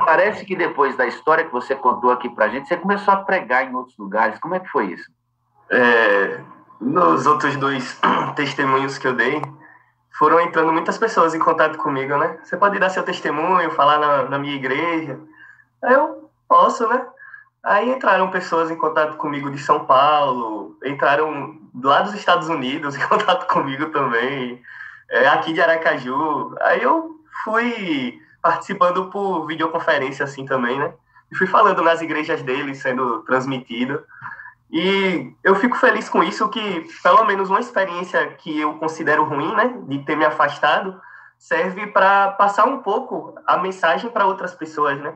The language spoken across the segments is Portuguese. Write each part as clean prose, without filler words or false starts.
Parece que depois da história que você contou aqui pra gente, você começou a pregar em outros lugares. Como é que foi isso? Nos outros dois testemunhos que eu dei, foram entrando muitas pessoas em contato comigo, né? Você pode dar seu testemunho, falar na minha igreja. Aí eu posso, né? Aí entraram pessoas em contato comigo de São Paulo, entraram lá dos Estados Unidos em contato comigo também, aqui de Aracaju. Aí eu fui participando por videoconferência assim também, né? E fui falando nas igrejas deles, sendo transmitido. E eu fico feliz com isso, que pelo menos uma experiência que eu considero ruim, né, de ter me afastado, serve para passar um pouco a mensagem para outras pessoas, né?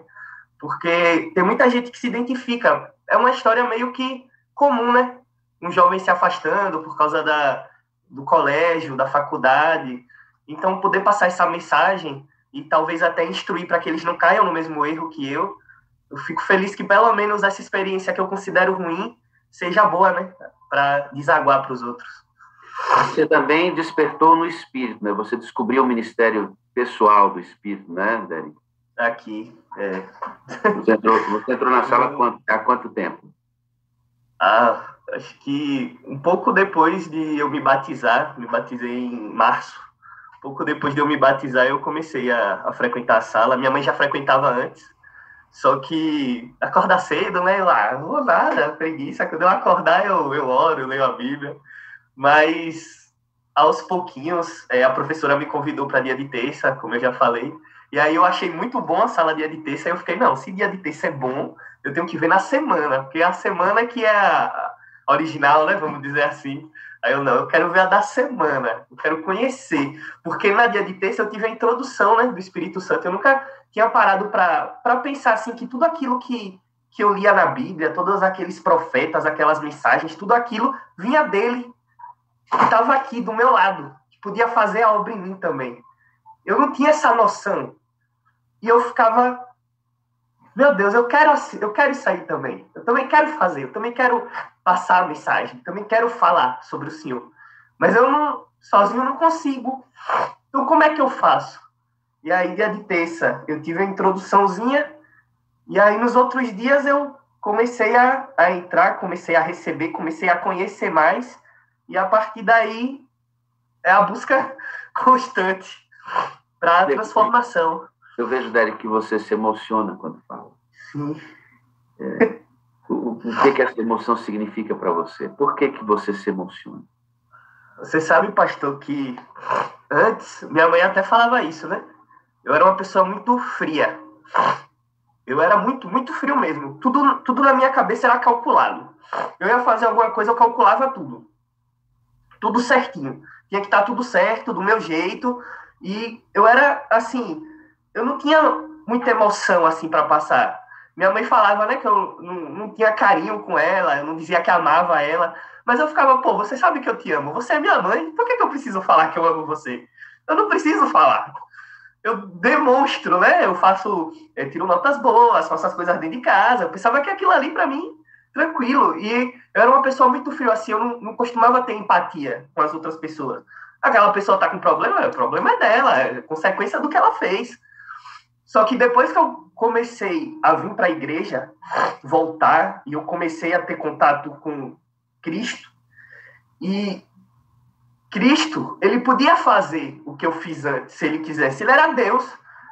Porque tem muita gente que se identifica. É uma história meio que comum, né? Um jovem se afastando por causa do colégio, da faculdade. Então, poder passar essa mensagem e talvez até instruir para que eles não caiam no mesmo erro que eu fico feliz que pelo menos essa experiência que eu considero ruim seja boa, né? Para desaguar para os outros. Você também despertou no espírito, né? Você descobriu o ministério pessoal do espírito, né, Derek? Aqui, Você entrou na sala há quanto tempo? Acho que um pouco depois de eu me batizei em março. Um pouco depois de eu me batizar, eu comecei a frequentar a sala. Minha mãe já frequentava antes, só que acordar cedo, né? Não vou nada, preguiça. Quando eu acordar, eu oro, eu leio a Bíblia. Mas, aos pouquinhos, a professora me convidou para dia de terça, como eu já falei. E aí eu achei muito bom a sala dia de terça. Aí eu fiquei, não, se dia de terça é bom, eu tenho que ver na semana. Porque a semana que é a original, né? Vamos dizer assim. Aí eu quero ver a da semana. Eu quero conhecer. Porque na dia de terça eu tive a introdução, né, do Espírito Santo. Eu nunca tinha parado para pensar assim que tudo aquilo que eu lia na Bíblia, todos aqueles profetas, aquelas mensagens, tudo aquilo vinha dele, que estava aqui do meu lado, que podia fazer a obra em mim também. Eu não tinha essa noção. E eu ficava, meu Deus, eu quero isso aí também. Eu também quero fazer, eu também quero passar a mensagem, também quero falar sobre o Senhor. Mas sozinho não consigo. Então como é que eu faço? E aí, dia de terça, eu tive a introduçãozinha. E aí, nos outros dias, eu comecei a entrar, comecei a receber, comecei a conhecer mais. E a partir daí, é a busca constante para a transformação. Eu vejo, Derek, que você se emociona quando fala. Sim. O que essa emoção significa para você? Por que você se emociona? Você sabe, pastor, que antes, minha mãe até falava isso, né? Eu era uma pessoa muito fria. Eu era muito, muito frio mesmo. Tudo na minha cabeça era calculado. Eu ia fazer alguma coisa, eu calculava tudo. Tudo certinho. Tinha que estar tudo certo, do meu jeito. E eu era, assim, eu não tinha muita emoção, assim, para passar. Minha mãe falava, né, que eu não tinha carinho com ela, eu não dizia que amava ela. Mas eu ficava, pô, você sabe que eu te amo. Você é minha mãe, por que eu preciso falar que eu amo você? Eu não preciso falar. Eu demonstro, né? Eu tiro notas boas, faço as coisas dentro de casa. Eu pensava que aquilo ali, para mim, tranquilo. E eu era uma pessoa muito frio, assim, eu não costumava ter empatia com as outras pessoas. Aquela pessoa tá com problema, o problema é dela, é consequência do que ela fez. Só que depois que eu comecei a vir para a igreja, voltar, e eu comecei a ter contato com Cristo, e Cristo, ele podia fazer o que eu fiz antes, se ele quisesse. Ele era Deus.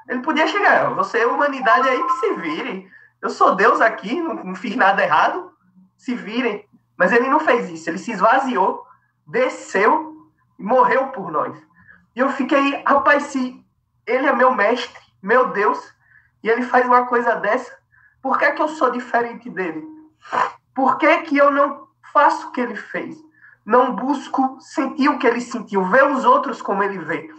Ele podia chegar, você é humanidade aí que se virem. Eu sou Deus aqui, não fiz nada errado, se virem. Mas ele não fez isso, ele se esvaziou, desceu e morreu por nós. E eu fiquei, rapaz, se ele é meu mestre, meu Deus, e ele faz uma coisa dessa, por que eu sou diferente dele? Por que eu não faço o que ele fez? Não busco sentir o que ele sentiu, ver os outros como ele vê.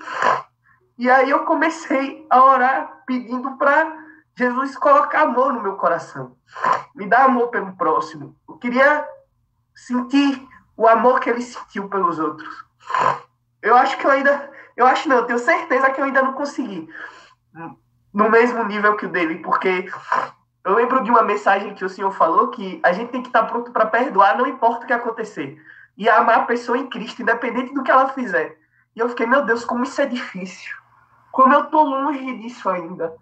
E aí eu comecei a orar pedindo para Jesus colocar amor no meu coração. Me dar amor pelo próximo. Eu queria sentir o amor que ele sentiu pelos outros. Eu tenho certeza que eu ainda não consegui no mesmo nível que o dele, porque eu lembro de uma mensagem que o Senhor falou que a gente tem que estar pronto para perdoar, não importa o que acontecer. E amar a pessoa em Cristo, independente do que ela fizer. E eu fiquei, meu Deus, como isso é difícil. Como eu tô longe disso ainda.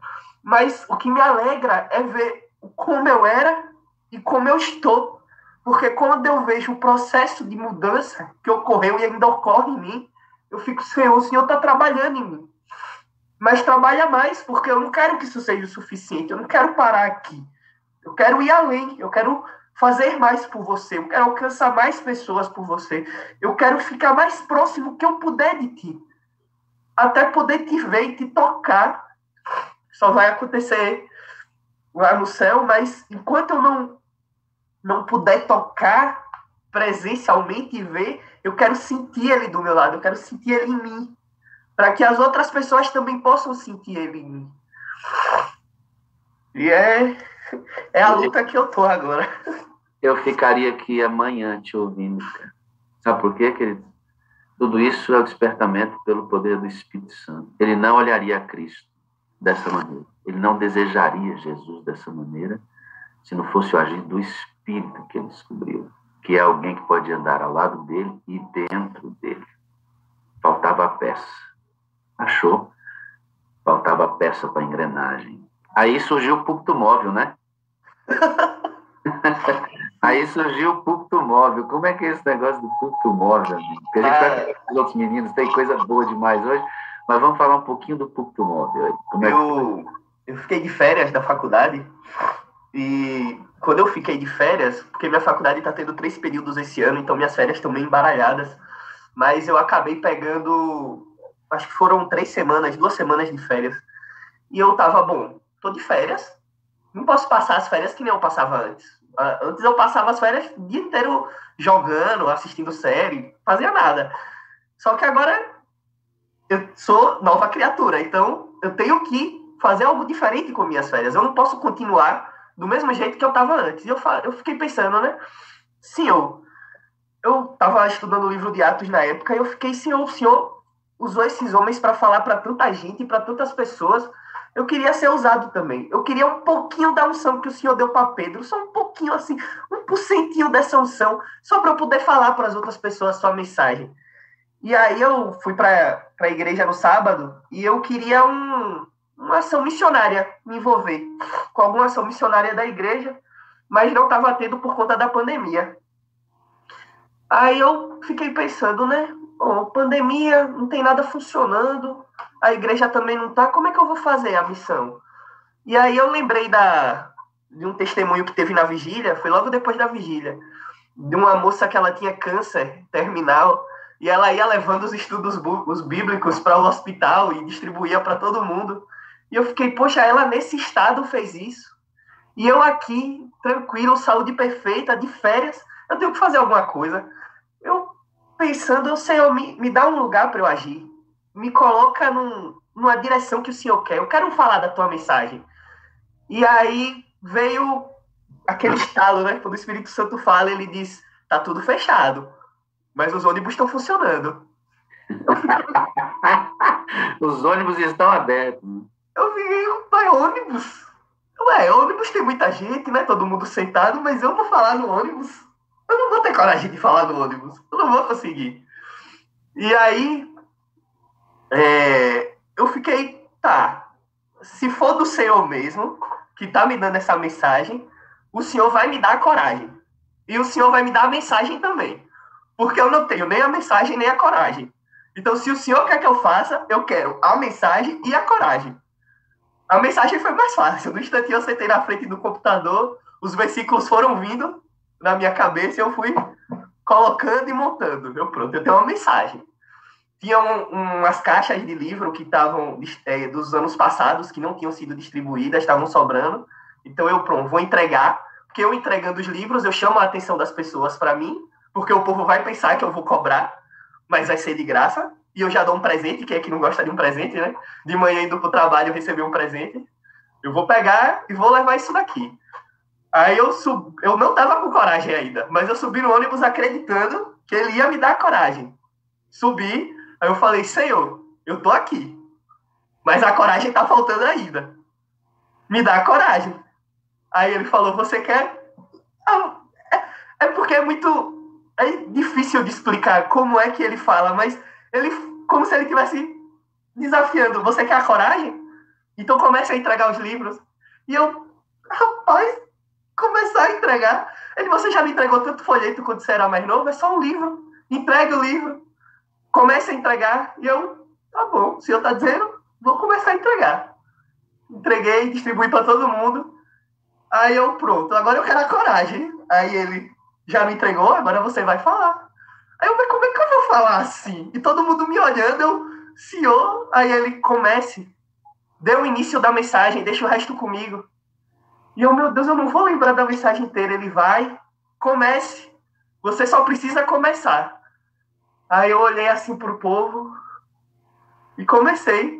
Mas o que me alegra é ver como eu era e como eu estou. Porque quando eu vejo o processo de mudança que ocorreu e ainda ocorre em mim, eu fico, Senhor, o Senhor está trabalhando em mim. Mas trabalha mais, porque eu não quero que isso seja o suficiente. Eu não quero parar aqui. Eu quero ir além. Eu quero fazer mais por você. Eu quero alcançar mais pessoas por você. Eu quero ficar mais próximo que eu puder de ti. Até poder te ver e te tocar. Só vai acontecer lá no céu, mas enquanto eu não puder tocar presencialmente e ver, eu quero sentir ele do meu lado, eu quero sentir ele em mim, para que as outras pessoas também possam sentir ele em mim. E é a luta que eu tô agora. Eu ficaria aqui amanhã te ouvindo, cara. Sabe por quê, querido? Tudo isso é o despertamento pelo poder do Espírito Santo. Ele não olharia a Cristo dessa maneira. Ele não desejaria Jesus dessa maneira se não fosse o agir do Espírito que ele descobriu, que é alguém que pode andar ao lado dele e dentro dele. Faltava a peça. Achou? Faltava a peça para a engrenagem. Aí surgiu o púlpito móvel, né? Aí surgiu o púlpito móvel. Como é que é esse negócio do púlpito móvel? Porque a gente vai falar com os outros meninos, tem coisa boa demais hoje, mas vamos falar um pouquinho do púlpito móvel. Eu fiquei de férias da faculdade e quando eu fiquei de férias, porque minha faculdade está tendo 3 períodos esse ano, então minhas férias estão meio embaralhadas, mas eu acabei pegando, acho que foram 2 semanas de férias. E eu tava, tô de férias, não posso passar as férias que nem eu passava antes. Antes eu passava as férias o dia inteiro jogando, assistindo série, fazia nada. Só que agora eu sou nova criatura, então eu tenho que fazer algo diferente com minhas férias. Eu não posso continuar do mesmo jeito que eu estava antes. E eu fiquei pensando, né? Sim, eu estava estudando o livro de Atos na época e eu fiquei, Senhor, o Senhor usou esses homens para falar para tanta gente, para tantas pessoas. Eu queria ser usado também. Eu queria um pouquinho da unção que o Senhor deu para Pedro, só um pouquinho assim, 1% dessa unção, só para eu poder falar para as outras pessoas a sua mensagem. E aí eu fui para a igreja no sábado e eu queria uma ação missionária, me envolver com alguma ação missionária da igreja, mas não estava tendo por conta da pandemia. Aí eu fiquei pensando, né? Pandemia, não tem nada funcionando, a igreja também não tá, como é que eu vou fazer a missão? E aí eu lembrei de um testemunho que teve na vigília, foi logo depois da vigília, de uma moça que ela tinha câncer terminal, e ela ia levando os estudos bíblicos para o hospital e distribuía para todo mundo. E eu fiquei, poxa, ela nesse estado fez isso. E eu aqui, tranquilo, saúde perfeita, de férias, eu tenho que fazer alguma coisa. Eu pensando, Senhor, me dá um lugar para eu agir. Me coloca numa direção que o Senhor quer. Eu quero falar da tua mensagem. E aí veio aquele estalo, né? Quando o Espírito Santo fala, ele diz, tá tudo fechado, mas os ônibus estão funcionando. Os ônibus estão abertos. Eu vi, pai, ônibus? Ônibus tem muita gente, né? Todo mundo sentado, mas eu vou falar no ônibus. Eu não vou ter coragem de falar no ônibus. Eu não vou conseguir. E aí, eu fiquei, se for do Senhor mesmo, que tá me dando essa mensagem, o Senhor vai me dar a coragem. E o Senhor vai me dar a mensagem também. Porque eu não tenho nem a mensagem, nem a coragem. Então, se o Senhor quer que eu faça, eu quero a mensagem e a coragem. A mensagem foi mais fácil. No instantinho eu sentei na frente do computador, os versículos foram vindo na minha cabeça e eu fui colocando e montando. Pronto, eu tenho uma mensagem. Tinha umas caixas de livro que estavam dos anos passados, que não tinham sido distribuídas, estavam sobrando. Então vou entregar. Porque eu entregando os livros, eu chamo a atenção das pessoas para mim, porque o povo vai pensar que eu vou cobrar, mas vai ser de graça. E eu já dou um presente, quem é que não gosta de um presente, né? De manhã indo pro trabalho, eu recebi um presente. Eu vou pegar e vou levar isso daqui. Aí eu não tava com coragem ainda, mas eu subi no ônibus acreditando que ele ia me dar coragem. Subi, aí eu falei, Senhor, eu tô aqui, mas a coragem tá faltando ainda. Me dá coragem. Aí ele falou, você quer? É porque é difícil de explicar como é que ele fala, mas ele, como se ele estivesse desafiando, você quer a coragem? Então começa a entregar os livros. E eu, rapaz, começar a entregar. Ele, você já me entregou tanto folheto quando você era mais novo? É só um livro. Entrega o livro. Começa a entregar. E eu, tá bom, o senhor tá dizendo, vou começar a entregar. Entreguei, distribuí para todo mundo. Aí eu, pronto, agora eu quero a coragem. Aí ele, já me entregou, agora você vai falar. Aí eu, mas como é que eu vou falar assim? E todo mundo me olhando, eu, senhor, aí ele, comece. Dê o início da mensagem, deixa o resto comigo. E eu, meu Deus, eu não vou lembrar da mensagem inteira. Ele vai, comece. Você só precisa começar. Aí eu olhei assim pro povo e comecei.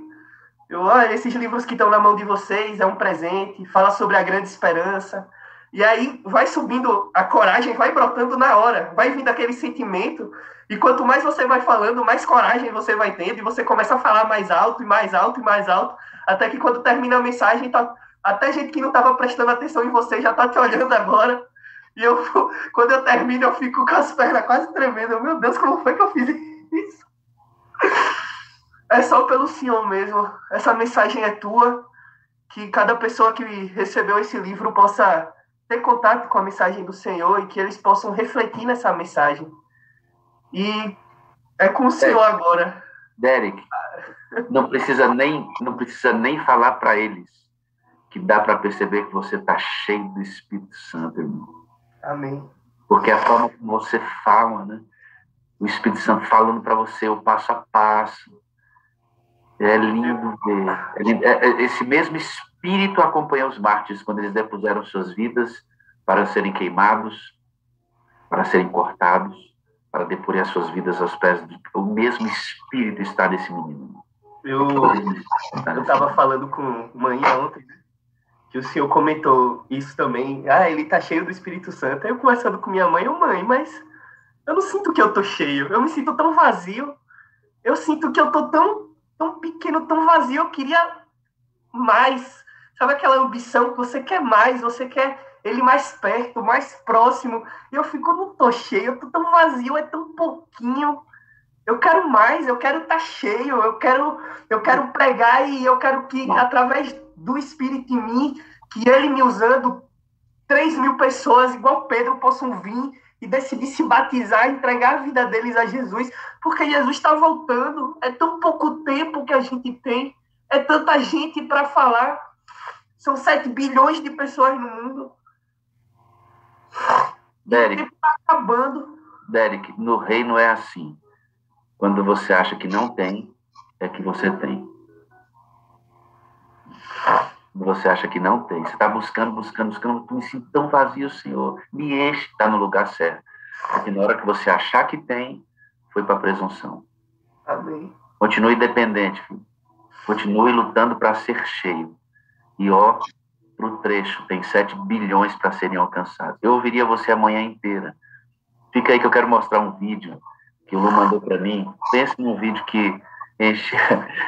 Esses livros que estão na mão de vocês é um presente, fala sobre a grande esperança. E aí vai subindo, a coragem vai brotando na hora, vai vindo aquele sentimento, e quanto mais você vai falando, mais coragem você vai tendo, e você começa a falar mais alto, e mais alto, e mais alto, até que quando termina a mensagem, tá, até gente que não estava prestando atenção em você já está te olhando agora. E eu, quando eu termino, eu fico com as pernas quase tremendo. Meu Deus, como foi que eu fiz isso? É só pelo Senhor mesmo. Essa mensagem é tua. Que cada pessoa que recebeu esse livro possa ter contato com a mensagem do Senhor e que eles possam refletir nessa mensagem. E é com o Senhor agora. Derek, não precisa nem falar para eles que dá para perceber que você está cheio do Espírito Santo, irmão. Amém. Porque a forma como você fala, né? O Espírito Santo falando para você o passo a passo. É lindo ver. Esse mesmo Espírito acompanhou os mártires quando eles depuseram suas vidas para serem queimados, para serem cortados, para depurar suas vidas aos pés do... O mesmo Espírito está nesse menino. Eu estava falando com manhã ontem, né? Que o senhor comentou isso também. Ele tá cheio do Espírito Santo. Aí eu conversando com minha mãe, mãe, mas eu não sinto que eu tô cheio. Eu me sinto tão vazio. Eu sinto que eu tô tão pequeno, tão vazio. Eu queria mais. Sabe aquela ambição que você quer mais, você quer ele mais perto, mais próximo. E eu fico, eu não tô cheio, eu tô tão vazio, é tão pouquinho. Eu quero mais, eu quero estar cheio, eu quero pregar e eu quero que, através do Espírito em mim, que ele me usando, 3.000 pessoas, igual Pedro, possam vir e decidir se batizar, entregar a vida deles a Jesus, porque Jesus está voltando. É tão pouco tempo que a gente tem, é tanta gente para falar. São 7 bilhões de pessoas no mundo. Derek, o tempo está acabando. Derek, no reino é assim. Quando você acha que não tem, é que você tem. Quando você acha que não tem, você está buscando, me sinto tão vazio, Senhor. Me enche, está no lugar certo. Porque na hora que você achar que tem, foi para a presunção. Amém. Continue dependente, filho. Continue lutando para ser cheio. E pro trecho, tem 7 bilhões para serem alcançados. Eu ouviria você a manhã inteira. Fica aí que eu quero mostrar um vídeo que o Lu mandou para mim. Pense num vídeo que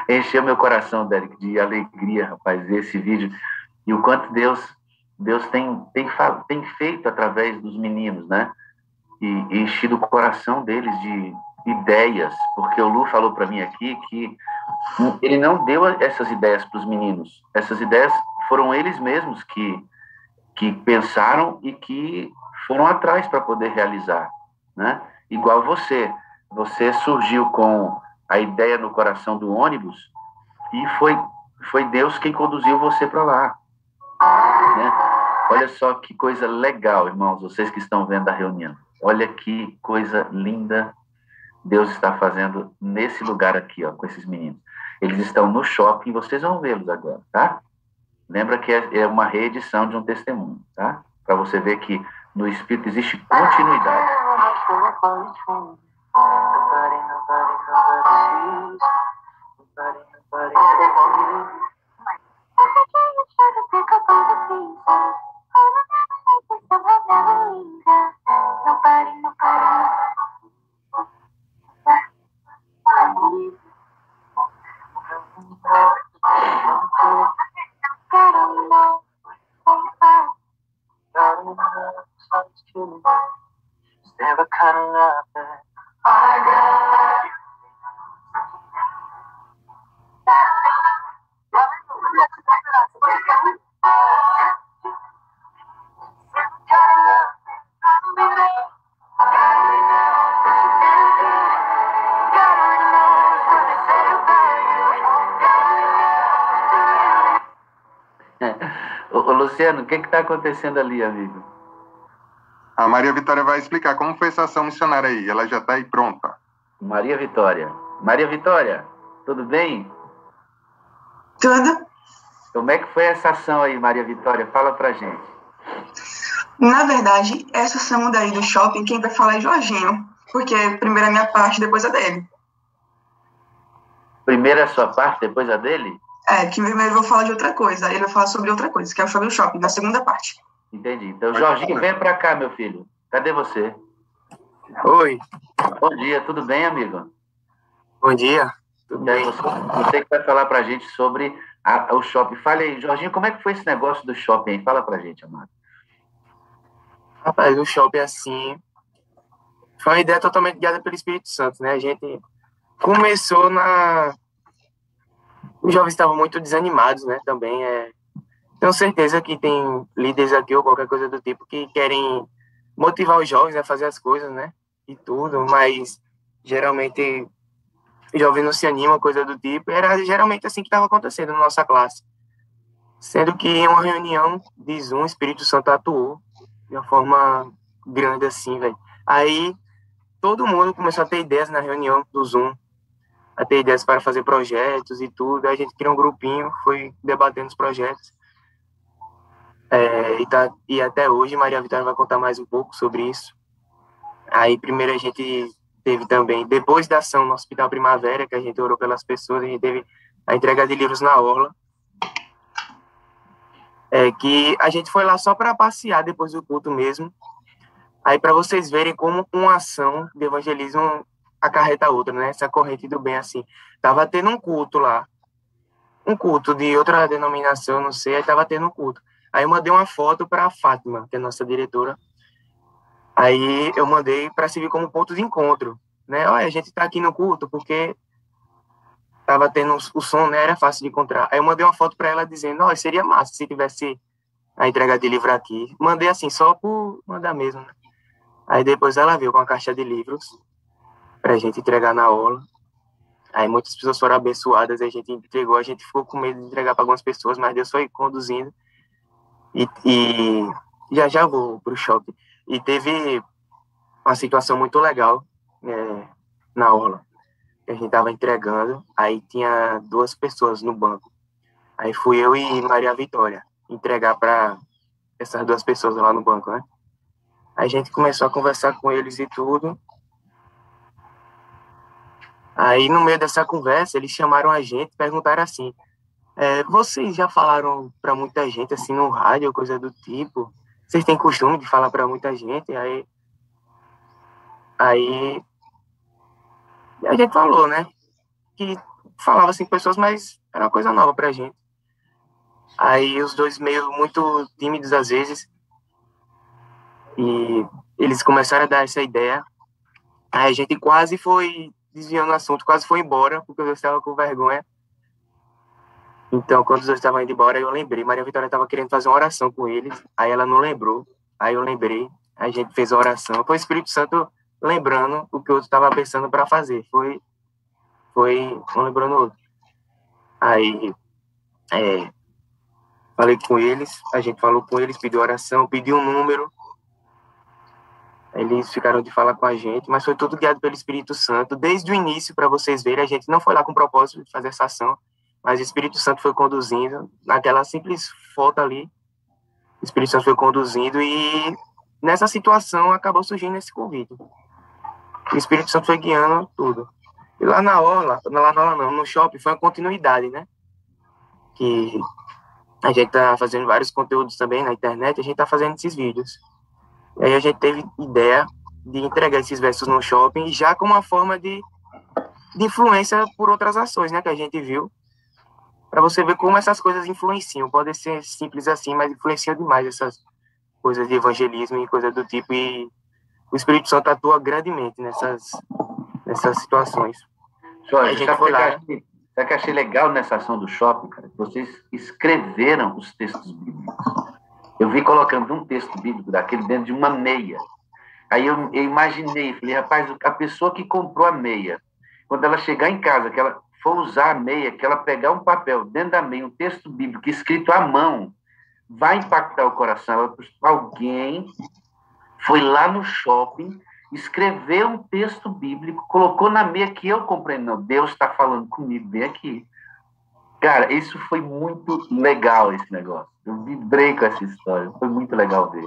encheu meu coração, Derek, de alegria, rapaz, ver esse vídeo. E o quanto Deus tem feito através dos meninos, né? E enchido o coração deles de ideias. Porque o Lu falou para mim aqui que ele não deu essas ideias para os meninos. Essas ideias foram eles mesmos que pensaram e que foram atrás para poder realizar, né? Igual você surgiu com a ideia no coração do ônibus e foi Deus quem conduziu você para lá, né? Olha só que coisa legal, irmãos, vocês que estão vendo a reunião. Olha que coisa linda Deus está fazendo nesse lugar aqui, ó, com esses meninos. Eles estão no shopping, vocês vão vê-los agora, tá? Lembra que é uma reedição de um testemunho, tá? Para você ver que no Espírito existe continuidade. Never kind of love that I got. Ô, Luciano, o que está acontecendo ali, amigo? A Maria Vitória vai explicar como foi essa ação missionária aí. Ela já está aí pronta. Maria Vitória. Maria Vitória, tudo bem? Tudo. Como é que foi essa ação aí, Maria Vitória? Fala pra gente. Na verdade, essa ação daí do shopping, quem vai falar é Jorginho, porque primeiro a minha parte, depois a dele. Primeiro a sua parte, depois a dele? Que primeiro eu vou falar de outra coisa, aí ele vai falar sobre outra coisa, que é sobre o shopping, na segunda parte. Entendi. Então, Jorginho, vem pra cá, meu filho. Cadê você? Oi. Bom dia, tudo bem, amigo? Bom dia. Tudo bem? Você que vai falar pra gente sobre o shopping. Fale aí, Jorginho, como é que foi esse negócio do shopping aí? Fala pra gente, amado. Rapaz, o shopping, assim, foi uma ideia totalmente guiada pelo Espírito Santo, né? A gente começou Os jovens estavam muito desanimados, né? Também, tenho certeza que tem líderes aqui ou qualquer coisa do tipo que querem motivar os jovens a fazer as coisas, né? E tudo, mas geralmente os jovens não se animam, coisa do tipo. Era geralmente assim que estava acontecendo na nossa classe. Sendo que em uma reunião de Zoom, o Espírito Santo atuou de uma forma grande assim, velho. Aí todo mundo começou a ter ideias na reunião do Zoom, a ter ideias para fazer projetos e tudo. Aí a gente criou um grupinho, foi debatendo os projetos. E até hoje, Maria Vitória vai contar mais um pouco sobre isso. Aí primeiro a gente teve também, depois da ação no Hospital Primavera, que a gente orou pelas pessoas, a gente teve a entrega de livros na orla. Que a gente foi lá só para passear depois do culto mesmo. Aí para vocês verem como uma ação de evangelismo acarreta a outra, né? Essa corrente do bem, assim. Tava tendo um culto lá. Um culto de outra denominação, não sei, aí tava tendo um culto. Aí eu mandei uma foto para a Fátima, que é a nossa diretora. Aí eu mandei para servir como ponto de encontro, né? Olha, a gente tá aqui no culto porque tava tendo o som, né? Era fácil de encontrar. Aí eu mandei uma foto para ela dizendo, olha, seria massa se tivesse a entrega de livro aqui. Mandei assim, só por mandar mesmo, né? Aí depois ela veio com a caixa de livros pra gente entregar na aula. Aí muitas pessoas foram abençoadas, aí a gente entregou, a gente ficou com medo de entregar para algumas pessoas, mas Deus foi conduzindo. E já vou pro shopping. E teve uma situação muito legal na aula. A gente tava entregando, aí tinha 2 pessoas no banco. Aí fui eu e Maria Vitória entregar para essas 2 pessoas lá no banco, né? Aí a gente começou a conversar com eles e tudo. Aí no meio dessa conversa, eles chamaram a gente, perguntaram assim, vocês já falaram para muita gente assim no rádio ou coisa do tipo? Vocês têm costume de falar para muita gente? Aí a gente falou, né? Que falava assim com pessoas, mas era uma coisa nova pra gente. Aí os 2 meio muito tímidos às vezes. E eles começaram a dar essa ideia. Aí a gente quase foi desviando o assunto, quase foi embora, porque eu estava com vergonha. Então, quando os 2 estavam indo embora, eu lembrei. Maria Vitória estava querendo fazer uma oração com eles, aí ela não lembrou. Aí eu lembrei, a gente fez a oração. Foi o Espírito Santo lembrando o que o outro estava pensando para fazer. Foi um lembrando o outro. Aí, falei com eles, a gente falou com eles, pediu oração, pediu um número. Eles ficaram de falar com a gente, mas foi tudo guiado pelo Espírito Santo. Desde o início, para vocês verem, a gente não foi lá com o propósito de fazer essa ação, mas o Espírito Santo foi conduzindo, naquela simples foto ali, o Espírito Santo foi conduzindo e nessa situação acabou surgindo esse convite. O Espírito Santo foi guiando tudo. E lá na orla não, no shopping, foi uma continuidade, né? Que a gente tá fazendo vários conteúdos também na internet, a gente tá fazendo esses vídeos. E aí a gente teve ideia de entregar esses versos no shopping, já como uma forma de influência por outras ações, né, que a gente viu, para você ver como essas coisas influenciam. Pode ser simples assim, mas influenciam demais essas coisas de evangelismo e coisas do tipo, e o Espírito Santo atua grandemente nessas situações. Jorge, sabe o que eu achei legal nessa ação do shopping, cara? Vocês escreveram os textos bíblicos. Eu vi colocando um texto bíblico daquele dentro de uma meia. Aí eu imaginei, falei, rapaz, a pessoa que comprou a meia, quando ela chegar em casa, que ela for usar a meia, que ela pegar um papel dentro da meia, um texto bíblico escrito à mão, vai impactar o coração. Alguém foi lá no shopping, escreveu um texto bíblico, colocou na meia que eu comprei. Não, Deus está falando comigo, vem aqui. Cara, isso foi muito legal, esse negócio. Eu vibrei com essa história, foi muito legal ver.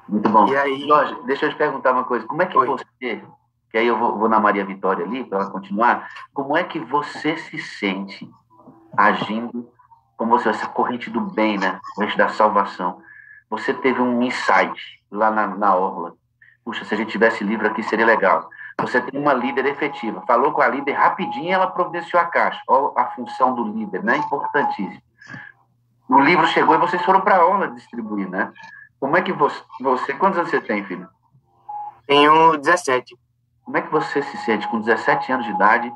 Muito bom. E aí... Jorge, deixa eu te perguntar uma coisa. Como é que você, que aí eu vou na Maria Vitória ali, para ela continuar, como é que você se sente agindo como você, essa corrente do bem, né? Corrente da salvação. Você teve um insight lá na Orla. Puxa, se a gente tivesse livro aqui, seria legal. Você tem uma líder efetiva. Falou com a líder rapidinho, ela providenciou a caixa. Olha a função do líder, né? Importantíssimo. O livro chegou e vocês foram para a Orla distribuir, né? Como é que você... Quantos anos você tem, filho? Tenho 17. Como é que você se sente com 17 anos de idade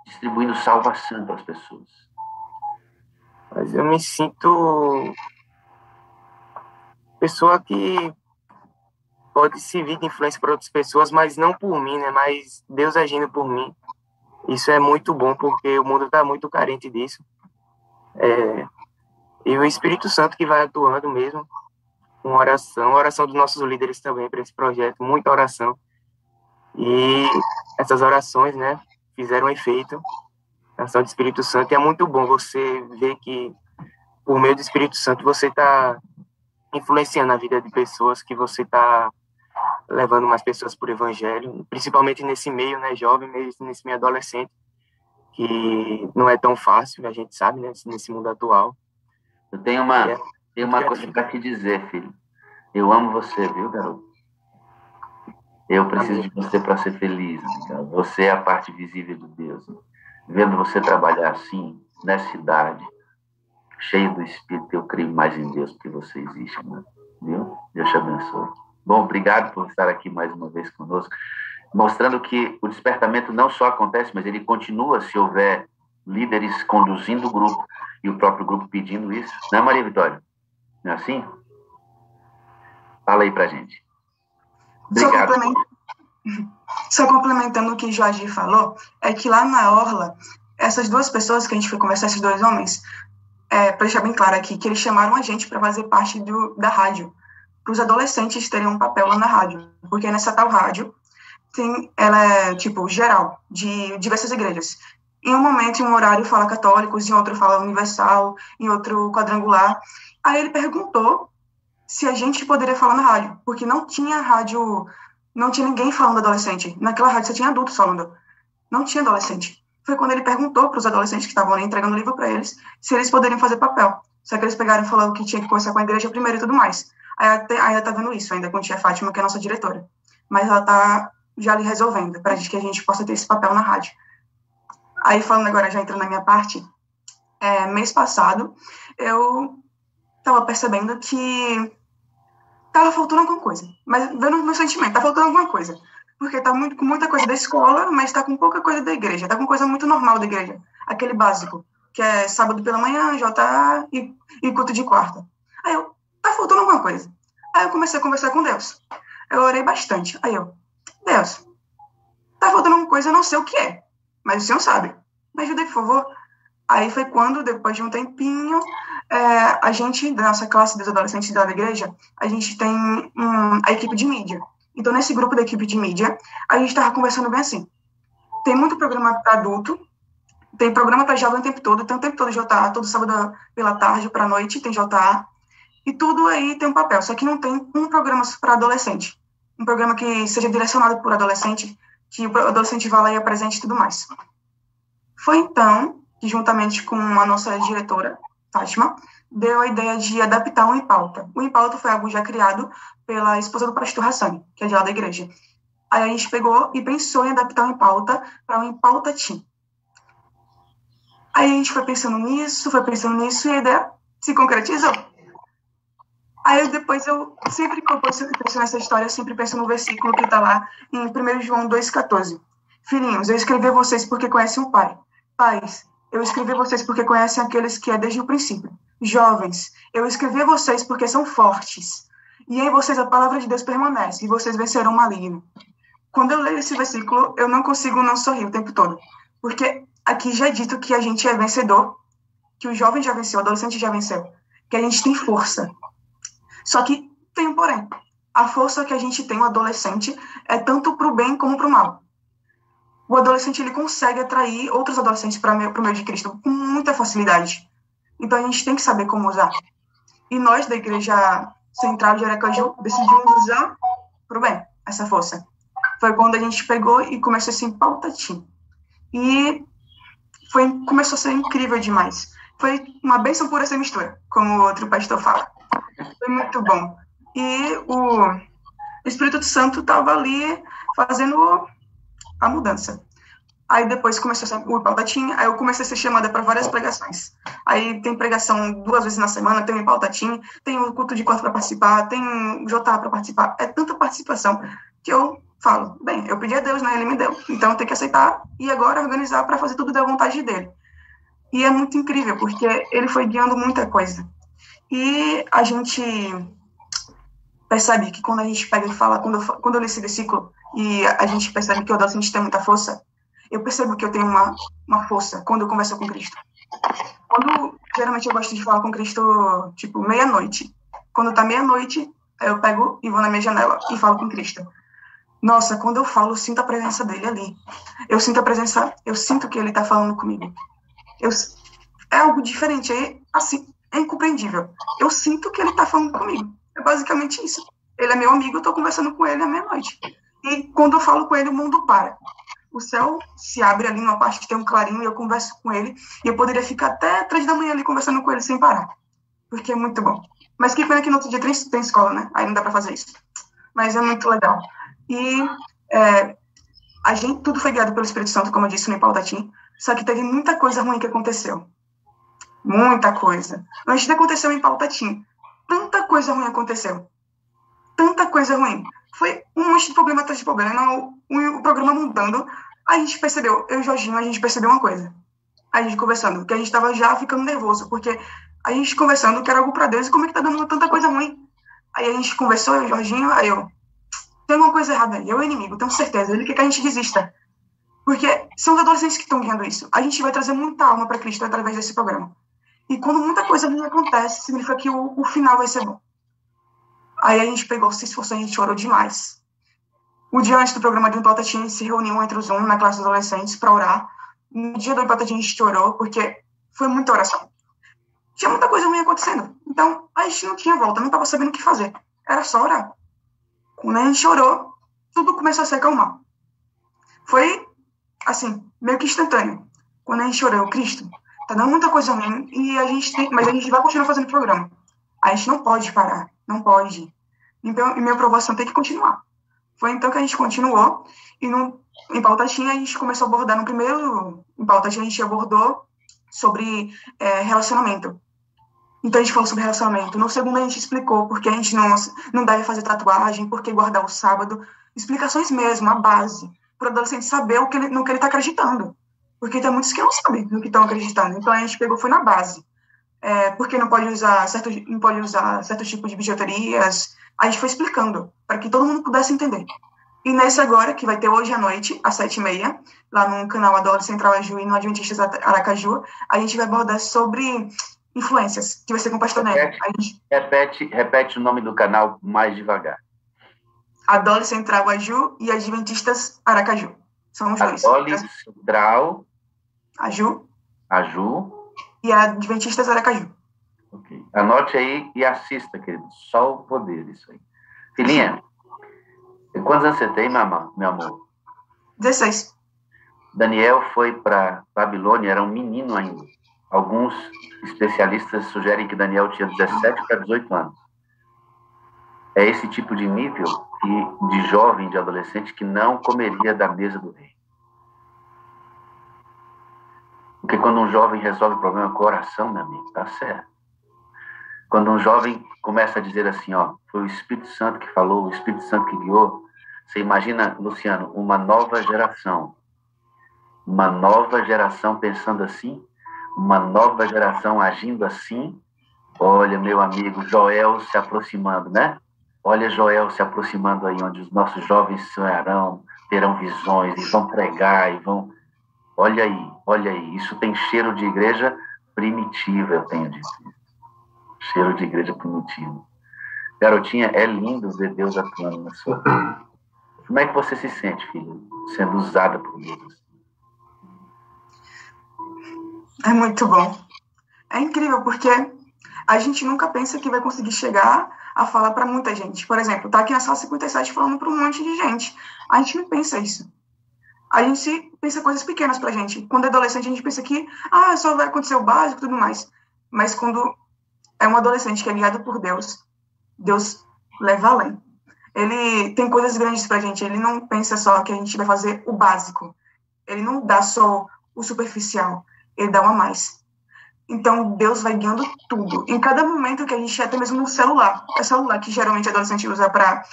distribuindo salvação para as pessoas? Mas eu me sinto pessoa que pode servir de influência para outras pessoas, mas não por mim, né? Mas Deus agindo por mim. Isso é muito bom, porque o mundo está muito carente disso. E o Espírito Santo que vai atuando mesmo, com oração dos nossos líderes também para esse projeto, muita oração. E essas orações, né, fizeram efeito, a ação do Espírito Santo. E é muito bom você ver que, por meio do Espírito Santo, você está influenciando a vida de pessoas, que você está levando mais pessoas para o Evangelho, principalmente nesse meio, né, jovem, nesse meio adolescente, que não é tão fácil, a gente sabe, né, nesse mundo atual. Eu tenho uma coisa para te dizer, filho. Eu amo você, viu, garoto? Eu preciso de você para ser feliz, amiga. Você é a parte visível de Deus. Vendo você trabalhar assim, nessa idade, cheio do Espírito, eu creio mais em Deus porque você existe, né? Viu? Deus te abençoe. Bom, obrigado por estar aqui mais uma vez conosco, mostrando que o despertamento não só acontece, mas ele continua se houver líderes conduzindo o grupo e o próprio grupo pedindo isso. Não é, Maria Vitória? Não é assim? Fala aí pra gente. Obrigado. Só complementando o que Jorge falou, é que lá na Orla, essas duas pessoas que a gente foi conversar, esses dois homens, para deixar bem claro aqui, que eles chamaram a gente para fazer parte da rádio, para os adolescentes terem um papel lá na rádio, porque nessa tal rádio, ela é, tipo, geral, de diversas igrejas. Em um momento, em um horário, fala católicos, em outro fala universal, em outro quadrangular. Aí ele perguntou se a gente poderia falar na rádio, porque não tinha rádio, não tinha ninguém falando adolescente. Naquela rádio só tinha adultos falando, não tinha adolescente. Foi quando ele perguntou para os adolescentes que estavam ali entregando o livro para eles, se eles poderiam fazer papel. Só que eles pegaram e falaram que tinha que conversar com a igreja primeiro e tudo mais. Ainda tá vendo isso, ainda com a tia Fátima, que é a nossa diretora. Mas ela tá já ali resolvendo, para que a gente possa ter esse papel na rádio. Aí, falando agora, já entrando na minha parte, mês passado, eu estava percebendo que estava faltando alguma coisa. Mas, vendo o meu sentimento, tá faltando alguma coisa. Porque tá com muita coisa da escola, mas tá com pouca coisa da igreja. Tá com coisa muito normal da igreja. Aquele básico, que é sábado pela manhã, JA e culto de quarta. Aí tá faltando alguma coisa. Aí eu comecei a conversar com Deus. Eu orei bastante. Aí Deus, tá faltando alguma coisa, eu não sei o que é. Mas o senhor sabe. Me ajuda aí, por favor. Aí foi quando, depois de um tempinho, a gente, da nossa classe dos adolescentes da igreja, a gente tem a equipe de mídia. Então, nesse grupo da equipe de mídia, a gente estava conversando bem assim. Tem muito programa para adulto, tem programa para jovem o tempo todo, tem o tempo todo JA, todo sábado pela tarde, para a noite, tem JA, e tudo aí tem um papel, só que não tem um programa para adolescente. Um programa que seja direcionado por adolescente, que o adolescente vá lá e apresente e tudo mais. Foi então que, juntamente com a nossa diretora, Fátima, deu a ideia de adaptar o Em Pauta. O Em Pauta foi algo já criado pela esposa do pastor Hassani, que é de lá da igreja. Aí a gente pegou e pensou em adaptar o Em Pauta para o Em Pauta Team. Aí a gente foi pensando nisso, e a ideia se concretizou. Aí depois eu sempre que eu penso nessa história, eu sempre penso no versículo que está lá em 1 João 2,14. Filhinhos, eu escrevi a vocês porque conhecem o Pai. Pais, eu escrevi a vocês porque conhecem aqueles que é desde o princípio. Jovens, eu escrevi a vocês porque são fortes. E em vocês a palavra de Deus permanece, e vocês vencerão o maligno. Quando eu leio esse versículo, eu não consigo não sorrir o tempo todo. Porque aqui já é dito que a gente é vencedor, que o jovem já venceu, o adolescente já venceu, que a gente tem força. Só que tem um porém. A força que a gente tem, o adolescente, é tanto para o bem como para o mal. O adolescente ele consegue atrair outros adolescentes para o meio de Cristo com muita facilidade. Então a gente tem que saber como usar. E nós, da Igreja Central de Aracaju, decidimos usar para o bem essa força. Foi quando a gente pegou e começou assim, Pautatim. E começou a ser incrível demais. Foi uma bênção por essa mistura, como o outro pastor fala. Foi muito bom. E o Espírito Santo estava ali fazendo a mudança. Aí depois começou a ser o Pautatim, aí eu comecei a ser chamada para várias pregações. Aí tem pregação 2 vezes na semana, tem o Pautatim, tem o culto de quarto para participar, tem o JA para participar. É tanta participação que eu falo, bem, eu pedi a Deus, né, ele me deu. Então eu tenho que aceitar e agora organizar para fazer tudo da vontade dele. E é muito incrível, porque ele foi guiando muita coisa. E a gente percebe que quando a gente pega e fala, quando eu li esse versículo, e a gente percebe que o adolescente tem muita força, eu percebo que eu tenho uma força quando eu converso com Cristo. Geralmente eu gosto de falar com Cristo, tipo, meia-noite. Quando tá meia-noite, eu pego e vou na minha janela e falo com Cristo. Nossa, quando eu falo, eu sinto a presença dele ali. Eu sinto que ele tá falando comigo. É algo diferente, assim, é incompreendível. Eu sinto que ele tá falando comigo. É basicamente isso. Ele é meu amigo, eu tô conversando com ele à meia-noite. E quando eu falo com ele, o mundo para. O céu se abre ali numa parte que tem um clarinho e eu converso com ele. E eu poderia ficar até 3 da manhã ali conversando com ele sem parar. Porque é muito bom. Mas que pena que no outro dia tem escola, né? Aí não dá pra fazer isso. Mas é muito legal. E a gente, tudo foi guiado pelo Espírito Santo, como eu disse no Pautatim. Só que teve muita coisa ruim que aconteceu. Muita coisa. Antes de acontecer em Pautatim, tanta coisa ruim aconteceu. Tanta coisa ruim. Foi um monte de problema atrás de problema. O programa mudando. A gente percebeu, eu e o Jorginho, a gente percebeu uma coisa. A gente conversando, que a gente tava já ficando nervoso, porque a gente conversando que era algo pra Deus, e como é que tá dando tanta coisa ruim? Aí a gente conversou, eu e o Jorginho, aí eu, tem alguma coisa errada aí, eu e o inimigo, tenho certeza, ele quer que a gente desista. Porque são os adolescentes que estão guiando isso. A gente vai trazer muita alma para Cristo através desse programa. E quando muita coisa ruim acontece, significa que o final vai ser bom. Aí a gente pegou, se esforçou, a gente orou demais. O dia antes do programa de Pautatim, a gente se reuniu entre os Zoom na classe dos adolescentes para orar. No dia do Pautatim, a gente orou, porque foi muita oração. Tinha muita coisa ruim acontecendo. Então, a gente não tinha volta, não estava sabendo o que fazer. Era só orar. Quando a gente orou, tudo começou a se acalmar. Foi, assim, meio que instantâneo. Quando a gente orou, Cristo, tá dando muita coisa ruim, mas a gente vai continuar fazendo o programa. A gente não pode parar, não pode. Então, e minha aprovação tem que continuar. Foi então que a gente continuou, e em Pautatim a gente começou a abordar, em Pautatim a gente abordou sobre relacionamento. Então a gente falou sobre relacionamento. No segundo a gente explicou porque a gente não deve fazer tatuagem, porque guardar o sábado. Explicações mesmo, a base, para o adolescente saber no que ele está acreditando. Porque tem muitos que não sabem no que estão acreditando. Então a gente pegou, foi na base. Porque não pode usar certos tipos de bijuterias. A gente foi explicando, para que todo mundo pudesse entender. E nesse agora, que vai ter hoje à noite, às 7h30, lá no canal Adolescente Central Aju e no Adventistas Aracaju, a gente vai abordar sobre influências, que vai ser com o pastor Nélio. Repete o nome do canal mais devagar. Adolescente Central Aju e Adventistas Aracaju. São os dois. Adolescente Central Aju e Adventistas Aracaju. Ok. Anote aí e assista, querido. Só o poder, isso aí. Filhinha, quantos anos você tem, meu amor? 16. Daniel foi para Babilônia, era um menino ainda. Alguns especialistas sugerem que Daniel tinha 17 para 18 anos. É esse tipo de nível de jovem, de adolescente, que não comeria da mesa do rei. Porque quando um jovem resolve o problema com oração, meu amigo, tá certo. Quando um jovem começa a dizer assim, ó, foi o Espírito Santo que falou, o Espírito Santo que guiou, você imagina, Luciano, uma nova geração pensando assim, uma nova geração agindo assim. Olha, meu amigo, Joel se aproximando, né? Olha Joel se aproximando aí, onde os nossos jovens sonharão, terão visões, e vão pregar, e vão... olha aí, isso tem cheiro de igreja primitiva, eu tenho dito. Cheiro de igreja primitiva. Garotinha, é lindo ver Deus atuando na sua vida. Como é que você se sente, filha, sendo usada por Deus? É muito bom. É incrível, porque a gente nunca pensa que vai conseguir chegar a falar para muita gente. Por exemplo, tá aqui na sala 57 falando para um monte de gente. A gente não pensa isso. A gente pensa coisas pequenas pra gente. Quando é adolescente, a gente pensa que só vai acontecer o básico e tudo mais. Mas quando é um adolescente que é guiado por Deus, Deus leva além. Ele tem coisas grandes pra gente. Ele não pensa só que a gente vai fazer o básico. Ele não dá só o superficial. Ele dá um a mais. Então, Deus vai guiando tudo. Em cada momento que a gente, até mesmo no celular. É celular que geralmente adolescente usa pra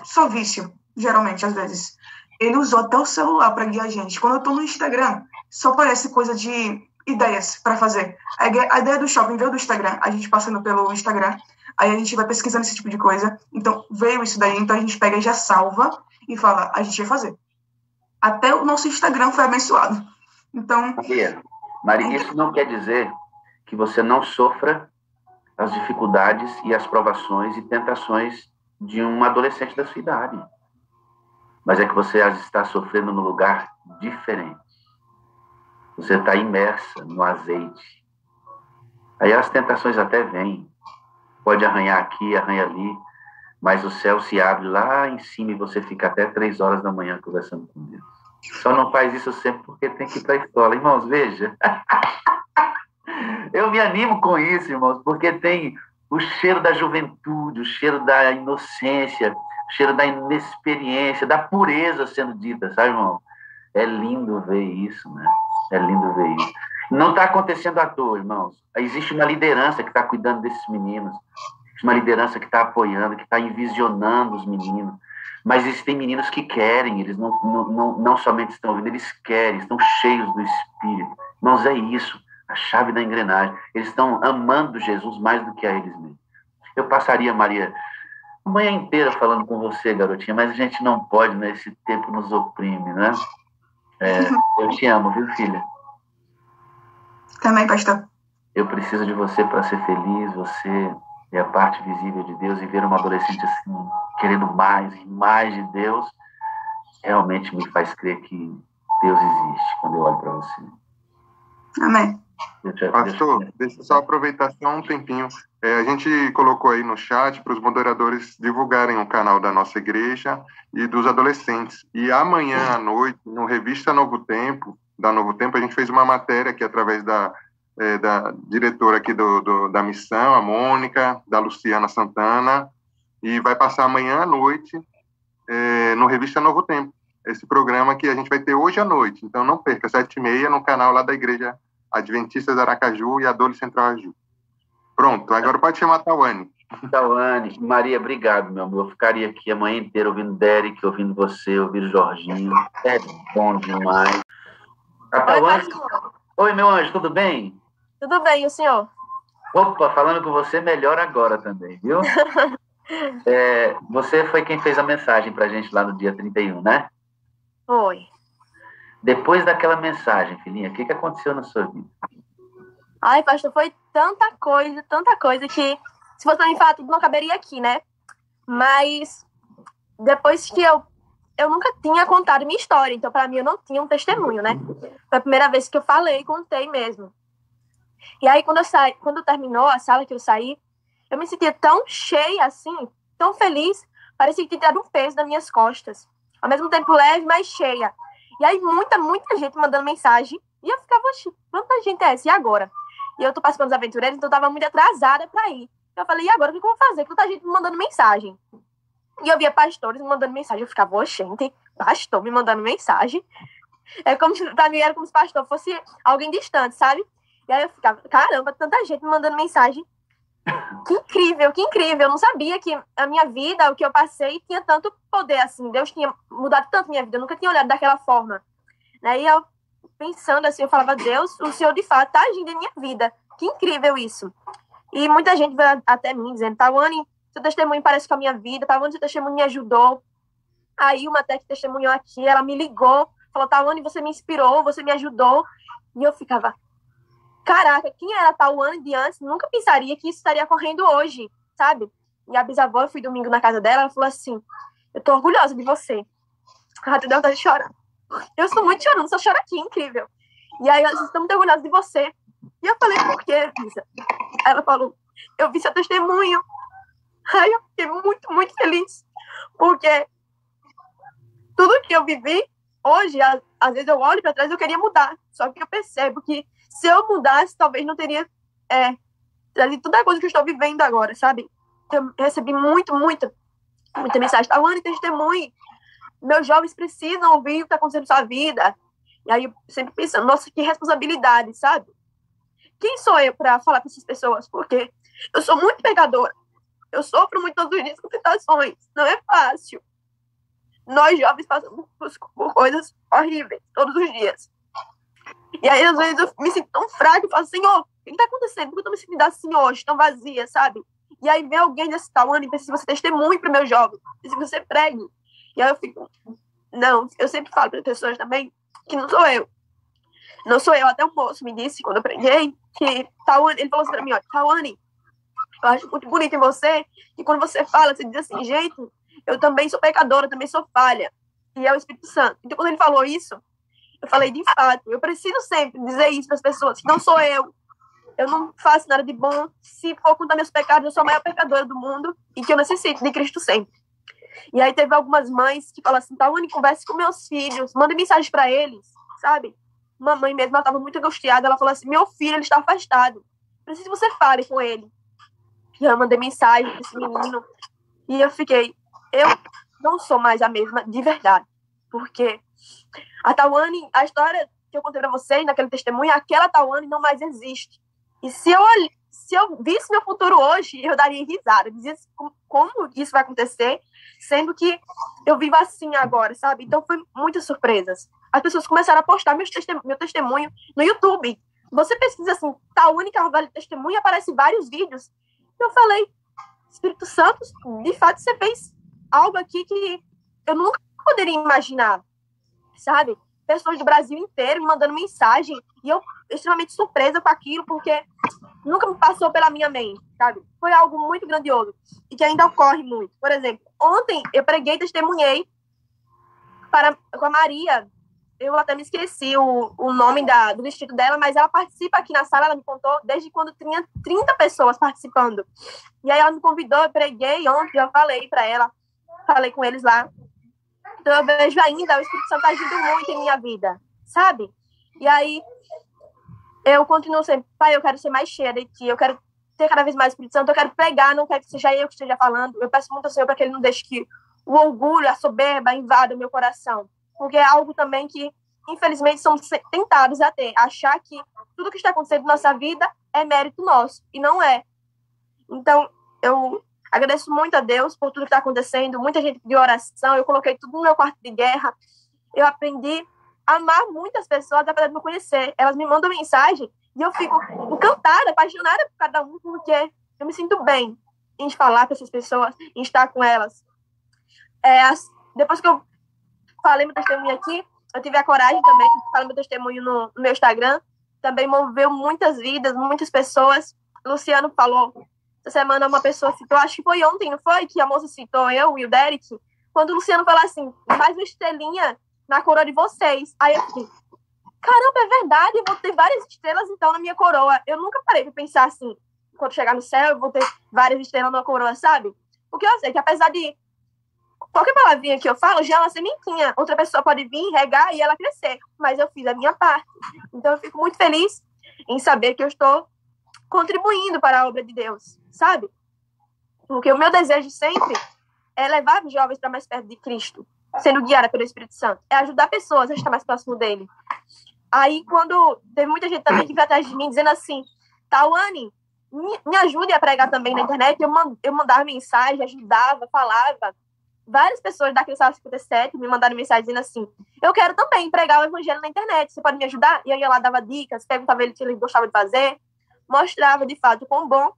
só vício, geralmente, às vezes. Ele usou até o celular para guiar a gente. Quando eu tô no Instagram, só parece coisa de ideias para fazer. A ideia do shopping veio do Instagram, a gente passando pelo Instagram, aí a gente vai pesquisando esse tipo de coisa. Então, veio isso daí, então a gente pega e já salva e fala, a gente vai fazer. Até o nosso Instagram foi abençoado. Então... Maria, isso não quer dizer que você não sofra as dificuldades e as provações e tentações de um adolescente da sua idade. Mas é que você as está sofrendo num lugar diferente. Você está imersa no azeite. Aí as tentações até vêm. Pode arranhar aqui, arranha ali, mas o céu se abre lá em cima e você fica até 3 horas da manhã conversando com Deus. Só não faz isso sempre porque tem que ir para a escola. Irmãos, veja. Eu me animo com isso, irmãos, porque tem o cheiro da juventude, o cheiro da inocência, o cheiro da inexperiência, da pureza sendo dita, sabe, irmão? É lindo ver isso, né? É lindo ver isso. Não está acontecendo à toa, irmãos. Existe uma liderança que está cuidando desses meninos, uma liderança que está apoiando, que está envisionando os meninos. Mas existem meninos que querem, eles não somente estão ouvindo, eles querem, estão cheios do Espírito. Irmãos, é isso, a chave da engrenagem. Eles estão amando Jesus mais do que a eles mesmos. Eu passaria, Maria, a manhã inteira falando com você, garotinha, mas a gente não pode, né? Esse tempo nos oprime, né? Eu te amo, viu, filha? Também, pastor. Eu preciso de você para ser feliz, você é a parte visível de Deus, e ver uma adolescente assim, querendo mais e mais de Deus, realmente me faz crer que Deus existe quando eu olho para você. Amém. Pastor, deixa eu só aproveitar só um tempinho. A gente colocou aí no chat para os moderadores divulgarem o canal da nossa igreja e dos adolescentes. E amanhã à noite, no Revista Novo Tempo, da Novo Tempo, a gente fez uma matéria aqui através da diretora aqui da missão, a Mônica, da Luciana Santana, e vai passar amanhã à noite no Revista Novo Tempo, esse programa que a gente vai ter hoje à noite. Então não perca, 7h30, no canal lá da Igreja Adventistas Aracaju e Adole Central Aju. Pronto, agora pode chamar a Tawane. Tawane, Maria, obrigado, meu amor. Eu ficaria aqui a manhã inteira ouvindo Derek, ouvindo você, ouvindo Jorginho. É bom demais. A Tawane... Oi, meu anjo, tudo bem? Tudo bem, e o senhor? Opa, falando com você, melhor agora também, viu? Você foi quem fez a mensagem pra gente lá no dia 31, né? Foi. Depois daquela mensagem, filhinha, o que aconteceu na sua vida? Ai, pastor, foi tanta coisa que, se fosse pra mim falar tudo, não caberia aqui, né? Mas, depois que eu nunca tinha contado minha história, então pra mim eu não tinha um testemunho, né? Foi a primeira vez que eu falei, contei mesmo. E aí, quando terminou a sala que eu saí, eu me sentia tão cheia, assim, tão feliz, parecia que tinha tirado um peso das minhas costas. Ao mesmo tempo leve, mas cheia. E aí, muita gente mandando mensagem. E eu ficava, quanta gente é essa? E agora? E eu tô participando dos aventureiros, então eu tava muito atrasada pra ir. Eu falei, e agora o que eu vou fazer? Tanta gente me mandando mensagem. E eu via pastores me mandando mensagem. Eu ficava, gente, pastor me mandando mensagem. Pra mim era como se pastor fosse alguém distante, sabe? E aí eu ficava, caramba, tanta gente me mandando mensagem. Que incrível. Eu não sabia que a minha vida, o que eu passei, tinha tanto poder assim. Deus tinha mudado tanto minha vida. Eu nunca tinha olhado daquela forma. Né? E eu, pensando assim, eu falava, Deus, o Senhor de fato está agindo em minha vida. Que incrível isso. E muita gente veio até mim dizendo, Tawane, seu testemunho parece com a minha vida. Tawane, seu testemunho me ajudou. Aí uma até que testemunhou aqui, ela me ligou falou, Tawane, você me inspirou, você me ajudou. E eu ficava, caraca, quem era a Tawane de antes? Nunca pensaria que isso estaria ocorrendo hoje, sabe? E a bisavó, eu fui domingo na casa dela, ela falou assim, eu tô orgulhosa de você. Ela até deu vontade de chorar. Eu sou muito chorando, só choro aqui, incrível. E aí, eu estou muito orgulhosa de você. E eu falei, por quê, Lisa? Ela falou, eu vi seu testemunho. Aí eu fiquei muito, muito feliz. Porque tudo que eu vivi, hoje, às vezes eu olho para trás e eu queria mudar. Só que eu percebo que se eu mudasse, talvez não teria toda a coisa que eu estou vivendo agora, sabe? Eu recebi muita mensagem. Tawane, testemunho. Meus jovens precisam ouvir o que está acontecendo na sua vida. E aí eu sempre pensando, nossa, que responsabilidade, sabe? Quem sou eu para falar para essas pessoas? Porque eu sou muito pecadora. Eu sofro muito todos os dias com tentações. Não é fácil. Nós jovens passamos por coisas horríveis todos os dias. E aí, às vezes, eu me sinto tão fraca e falo, Senhor, o que está acontecendo? Por que eu estou me sentindo assim hoje, tão vazia, sabe? E aí vem alguém desse tamanho e precisa que você testemunhe para o meu jovem, precisa que você pregue. E aí eu fico, não, eu sempre falo para as pessoas também que não sou eu. Não sou eu. Até o moço me disse, quando eu preguei, que Tawane, ele falou assim para mim, ó, Tawane, eu acho muito bonito em você, que quando você fala, você diz assim, gente, eu também sou pecadora, eu também sou falha. E é o Espírito Santo. Então, quando ele falou isso, eu falei, de fato, eu preciso sempre dizer isso para as pessoas, que não sou eu. Eu não faço nada de bom. Se for contar meus pecados, eu sou a maior pecadora do mundo e que eu necessito de Cristo sempre. E aí teve algumas mães que falam assim, Tawane, converse com meus filhos, manda mensagem para eles, sabe? Uma mãe mesmo, ela estava muito angustiada, ela falou assim, meu filho, ele está afastado. Preciso que você fale com ele. E eu mandei mensagem para esse menino. E eu fiquei, eu não sou mais a mesma de verdade. Porque a Tawane, a história que eu contei para vocês, naquele testemunho, aquela Tawane não mais existe. E se eu visse meu futuro hoje, eu daria risada. Eu dizia como isso vai acontecer, sendo que eu vivo assim agora, sabe? Então, foi muitas surpresas. As pessoas começaram a postar meu testemunho no YouTube. Você pesquisa assim, Tawane Carvalho testemunho, aparecem vários vídeos. Eu falei, Espírito Santo, de fato, você fez algo aqui que eu nunca poderia imaginar, sabe? Pessoas do Brasil inteiro me mandando mensagem e eu extremamente surpresa com aquilo, porque nunca me passou pela minha mente, sabe? Foi algo muito grandioso e que ainda ocorre muito. Por exemplo, ontem eu preguei, testemunhei com a Maria. Eu até me esqueci o nome do distrito dela, mas ela participa aqui na sala, ela me contou, desde quando tinha 30 pessoas participando. E aí ela me convidou, eu preguei ontem, eu falei para ela, falei com eles lá. Então eu vejo ainda o Espírito Santo agindo muito em minha vida, sabe? E aí eu continuo sempre, Pai, eu quero ser mais cheia de Ti, eu quero ter cada vez mais Espírito Santo, eu quero pregar, não quero que seja eu que esteja falando. Eu peço muito ao Senhor para que Ele não deixe que o orgulho, a soberba invada o meu coração. Porque é algo também que, infelizmente, somos tentados a ter. Achar que tudo que está acontecendo na nossa vida é mérito nosso. E não é. Então, eu agradeço muito a Deus por tudo que está acontecendo. Muita gente pediu oração. Eu coloquei tudo no meu quarto de guerra. Eu aprendi a amar muitas pessoas, apesar de me conhecer. Elas me mandam mensagem e eu fico encantada, apaixonada por cada um, porque eu me sinto bem em falar com essas pessoas, em estar com elas. Depois que eu falei meu testemunho aqui, eu tive a coragem também de falar meu testemunho no meu Instagram, também moveu muitas vidas, muitas pessoas. O Luciano falou, essa semana uma pessoa citou, acho que foi ontem, não foi? Que a moça citou eu e o Derek, quando o Luciano falou assim, mais uma estrelinha na coroa de vocês. Aí eu fiquei, caramba, é verdade, eu vou ter várias estrelas então na minha coroa. Eu nunca parei para pensar assim, quando chegar no céu, eu vou ter várias estrelas na coroa, sabe? Porque eu sei que apesar de qualquer palavrinha que eu falo, já é uma sementinha. Outra pessoa pode vir, regar e ela crescer. Mas eu fiz a minha parte. Então, eu fico muito feliz em saber que eu estou contribuindo para a obra de Deus, sabe? Porque o meu desejo sempre é levar os jovens para mais perto de Cristo, sendo guiada pelo Espírito Santo. É ajudar pessoas a estar mais próximo dele. Aí, quando teve muita gente também que veio atrás de mim, dizendo assim, Tawane, me ajude a pregar também na internet. Eu mandava mensagem, ajudava, falava. Várias pessoas da Cristã 57 me mandaram mensagem dizendo assim, eu quero também pregar o evangelho na internet, você pode me ajudar? E eu ia lá, dava dicas, perguntava ele o que ele gostava de fazer, mostrava de fato quão bom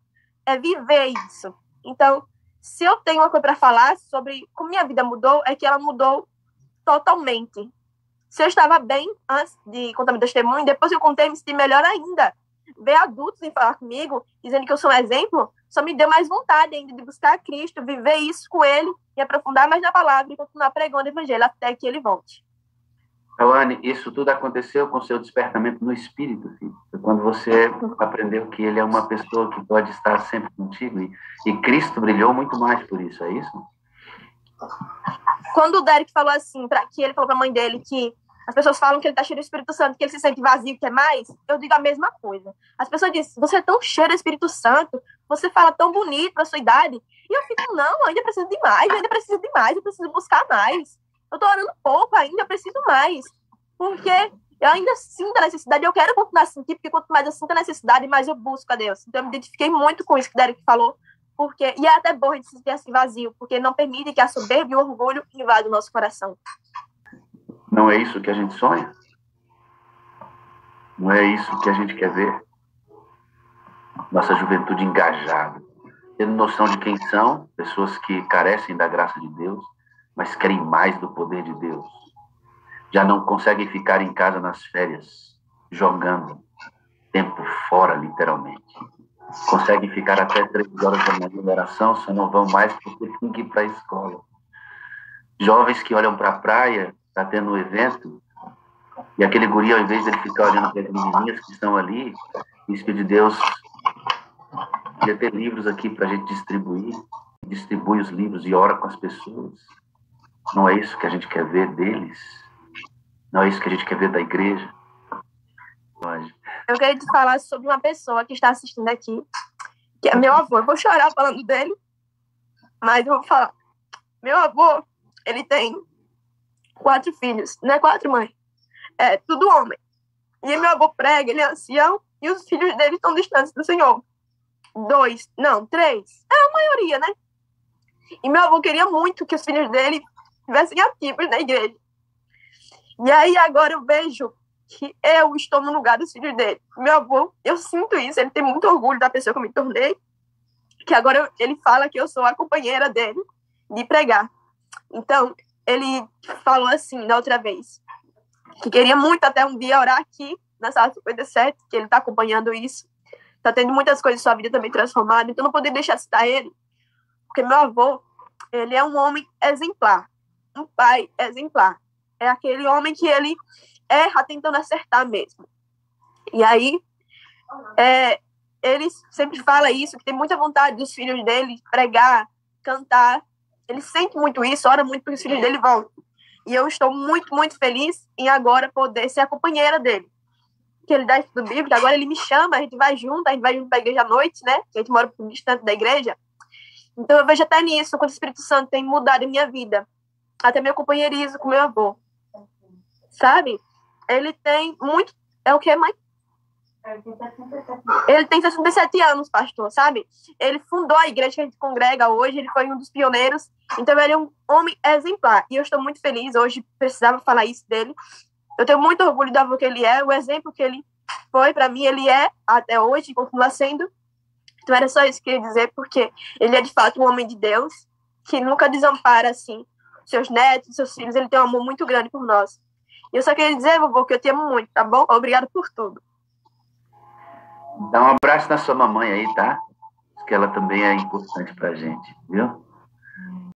é viver isso. Então, se eu tenho uma coisa para falar sobre como minha vida mudou, é que ela mudou totalmente, Se eu estava bem antes de contar meu testemunho, depois que eu contei, me senti melhor ainda. Ver adultos em falar comigo, dizendo que eu sou um exemplo, só me deu mais vontade ainda de buscar Cristo, viver isso com Ele, e aprofundar mais na palavra e continuar pregando o evangelho até que Ele volte. Cauane, isso tudo aconteceu com o seu despertamento no Espírito, filho. Quando você aprendeu que Ele é uma pessoa que pode estar sempre contigo, e Cristo brilhou muito mais por isso, é isso? Quando o Derek falou assim, que ele falou para a mãe dele que as pessoas falam que ele está cheio do Espírito Santo, que ele se sente vazio, quer mais, eu digo a mesma coisa. As pessoas dizem, você é tão cheio do Espírito Santo, você fala tão bonito para sua idade, e eu fico, não, eu ainda preciso de mais, eu preciso buscar mais. Eu estou orando pouco ainda, eu preciso mais. Porque eu ainda sinto a necessidade, eu quero continuar a sentir, porque quanto mais eu sinto a necessidade, mais eu busco a Deus. Então eu me identifiquei muito com isso que o Derek falou, e é até bom a gente se sentir assim vazio, porque não permite que a soberba e o orgulho invadam o nosso coração. Não é isso que a gente sonha? Não é isso que a gente quer ver? Nossa juventude engajada, tendo noção de quem são, pessoas que carecem da graça de Deus, mas querem mais do poder de Deus. Já não conseguem ficar em casa nas férias, jogando tempo fora, literalmente. Conseguem ficar até 3 horas da manhã em oração, só não vão mais porque tem que ir para a escola. Jovens que olham para a praia, está tendo um evento, e aquele guri, ao invés de ele ficar olhando para as menininhas que estão ali, diz que de Deus podia ter livros aqui para a gente distribuir, distribui os livros e ora com as pessoas. Não é isso que a gente quer ver deles? Não é isso que a gente quer ver da igreja? Eu queria te falar sobre uma pessoa que está assistindo aqui, que é meu avô. Eu vou chorar falando dele, mas eu vou falar. Meu avô, ele tem 4 filhos, não é 4, mãe? É tudo homem. E meu avô prega, ele é ancião, e os filhos dele estão distantes do Senhor. 2, não, 3. É a maioria, né? E meu avô queria muito que os filhos dele estivessem ativos na igreja. E aí agora eu vejo que eu estou no lugar dos filhos dele. Meu avô, eu sinto isso, ele tem muito orgulho da pessoa que eu me tornei, que agora ele fala que eu sou a companheira dele de pregar. Então, ele falou assim da outra vez, que queria muito até um dia orar aqui na sala 57, que ele está acompanhando isso. Está tendo muitas coisas em sua vida também transformadas, então não poderia deixar de citar ele, porque meu avô, ele é um homem exemplar, um pai exemplar. É aquele homem que ele erra tentando acertar mesmo. E aí, ele sempre fala isso, que tem muita vontade dos filhos dele pregar, cantar. Ele sente muito isso, ora muito para que os filhos dele voltem. E eu estou muito, muito feliz em agora poder ser a companheira dele. Que ele dá estudo bíblico, agora ele me chama, a gente vai junto para a igreja à noite, né? A gente mora distante da igreja. Então eu vejo até nisso, quando o Espírito Santo tem mudado a minha vida. Até meu companheirismo com meu avô. Sabe? Ele tem muito... É o que, mãe? Ele tem 67 anos, pastor, sabe? Ele fundou a igreja que a gente congrega hoje, ele foi um dos pioneiros. Então ele é um homem exemplar. E eu estou muito feliz, hoje precisava falar isso dele. Eu tenho muito orgulho do avô que ele é, o exemplo que ele foi para mim, ele é até hoje e continua sendo. Então era só isso que eu queria dizer, porque ele é de fato um homem de Deus, que nunca desampara, assim, seus netos, seus filhos, ele tem um amor muito grande por nós. E eu só queria dizer, vovô, que eu te amo muito, tá bom? Obrigado por tudo. Dá um abraço na sua mamãe aí, tá? Porque ela também é importante pra gente, viu?